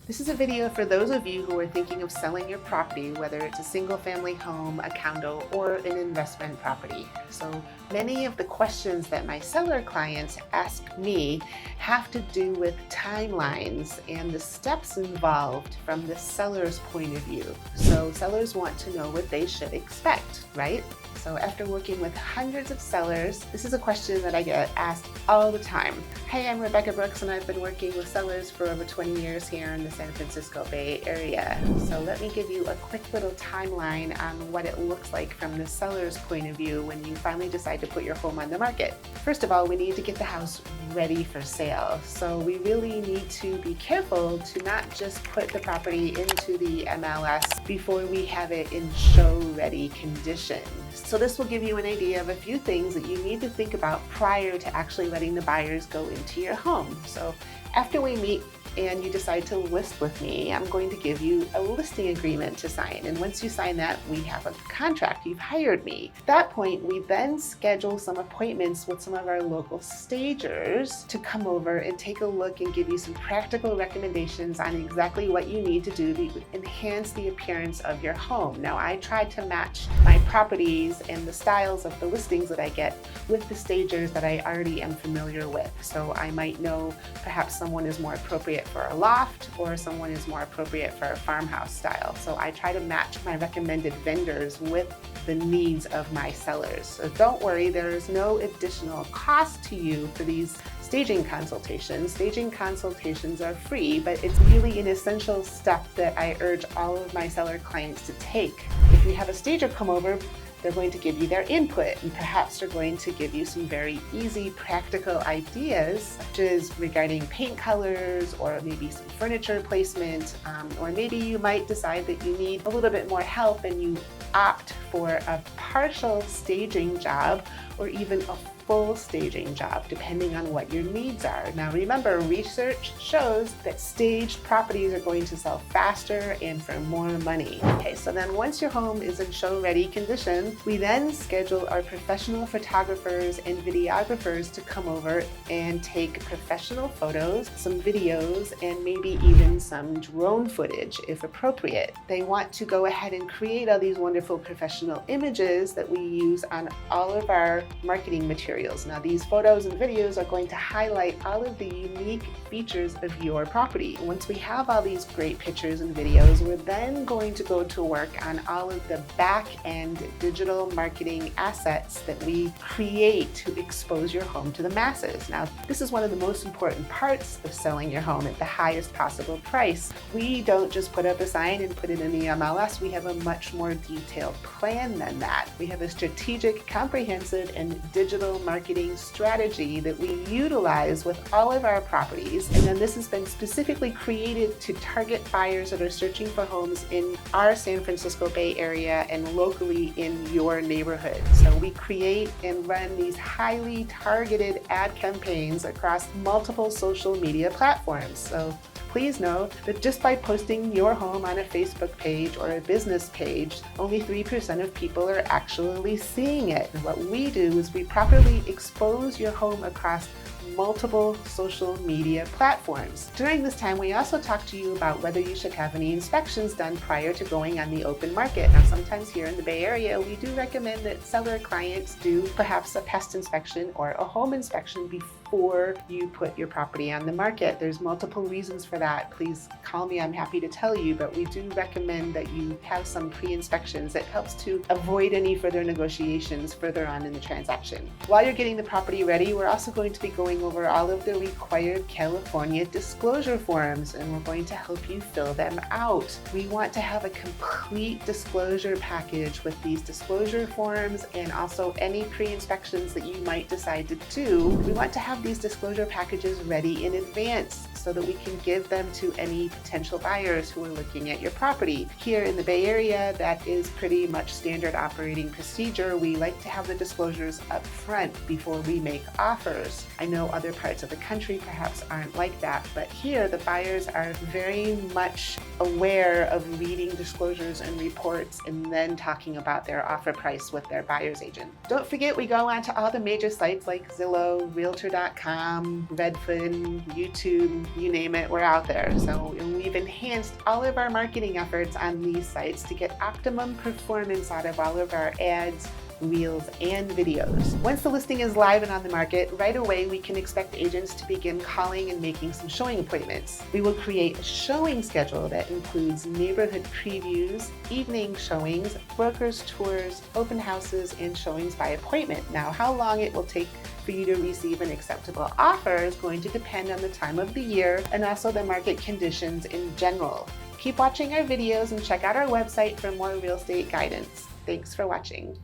This is a video for those of you who are thinking of selling your property, whether it's a single family home, a condo, or an investment property. So many of the questions that my seller clients ask me have to do with timelines and the steps involved from the seller's point of view. So sellers want to know what they should expect, right? So after working with hundreds of sellers, this is a question that I get asked all the time. Hey, I'm Rebecca Brooks and I've been working with sellers for over 20 years here in the San Francisco Bay Area. So let me give you a quick little timeline on what it looks like from the seller's point of view when you finally decide to put your home on the market. First of all, we need to get the house ready for sale. So we really need to be careful to not just put the property into the MLS before we have it in show-ready condition. So this will give you an idea of a few things that you need to think about prior to actually letting the buyers go into your home. So after we meet and you decide to list with me, I'm going to give you a listing agreement to sign. And once you sign that, we have a contract. You've hired me. At that point, we then schedule some appointments with some of our local stagers to come over and take a look and give you some practical recommendations on exactly what you need to do to enhance the appearance of your home. Now, I try to match my properties and the styles of the listings that I get with the stagers that I already am familiar with. So I might know perhaps someone is more appropriate for a loft or someone is more appropriate for a farmhouse style. So I try to match my recommended vendors with the needs of my sellers. So don't worry, there is no additional cost to you for these staging consultations. Staging consultations are free, but it's really an essential step that I urge all of my seller clients to take. If you have a stager come over, they're going to give you their input, and perhaps they're going to give you some very easy, practical ideas, such as regarding paint colors, or maybe some furniture placement, or maybe you might decide that you need a little bit more help and you opt for a partial staging job or even a full staging job, depending on what your needs are. Now remember, research shows that staged properties are going to sell faster and for more money. Okay, so then once your home is in show-ready condition, we then schedule our professional photographers and videographers to come over and take professional photos, some videos, and maybe even some drone footage if appropriate. They want to go ahead and create all these wonderful professional images that we use on all of our marketing materials. Now, these photos and videos are going to highlight all of the unique features of your property. Once we have all these great pictures and videos, we're then going to go to work on all of the back-end digital marketing assets that we create to expose your home to the masses. Now, this is one of the most important parts of selling your home at the highest possible price. We don't just put up a sign and put it in the MLS. We have a much more detailed plan than that. We have a strategic, comprehensive, and digital marketing strategy that we utilize with all of our properties. And then this has been specifically created to target buyers that are searching for homes in our San Francisco Bay Area and locally in your neighborhood. So we create and run these highly targeted ad campaigns across multiple social media platforms. So please know that just by posting your home on a Facebook page or a business page, only 3% of people are actually seeing it. And what we do is we properly expose your home across multiple social media platforms. During this time, we also talk to you about whether you should have any inspections done prior to going on the open market. Now, sometimes here in the Bay Area, we do recommend that seller clients do perhaps a pest inspection or a home inspection before you put your property on the market. There's multiple reasons for that. Please call me, I'm happy to tell you, but we do recommend that you have some pre-inspections. It helps to avoid any further negotiations further on in the transaction. While you're getting the property ready, we're also going to be going over all of the required California disclosure forms, and we're going to help you fill them out. We want to have a complete disclosure package with these disclosure forms and also any pre-inspections that you might decide to do. We want to have these disclosure packages ready in advance so that we can give them to any potential buyers who are looking at your property. Here in the Bay Area, that is pretty much standard operating procedure. We like to have the disclosures up front before we make offers. I know other parts of the country perhaps aren't like that, but here the buyers are very much aware of reading disclosures and reports and then talking about their offer price with their buyer's agent. Don't forget, we go on to all the major sites like Zillow, Realtor.com, Redfin, YouTube, you name it, we're out there. So we've enhanced all of our marketing efforts on these sites to get optimum performance out of all of our ads, reels, and videos. Once the listing is live and on the market, right away we can expect agents to begin calling and making some showing appointments. We will create a showing schedule that includes neighborhood previews, evening showings, brokers tours, open houses, and showings by appointment. Now, how long it will take for you to receive an acceptable offer is going to depend on the time of the year and also the market conditions in general. Keep watching our videos and check out our website for more real estate guidance. Thanks for watching.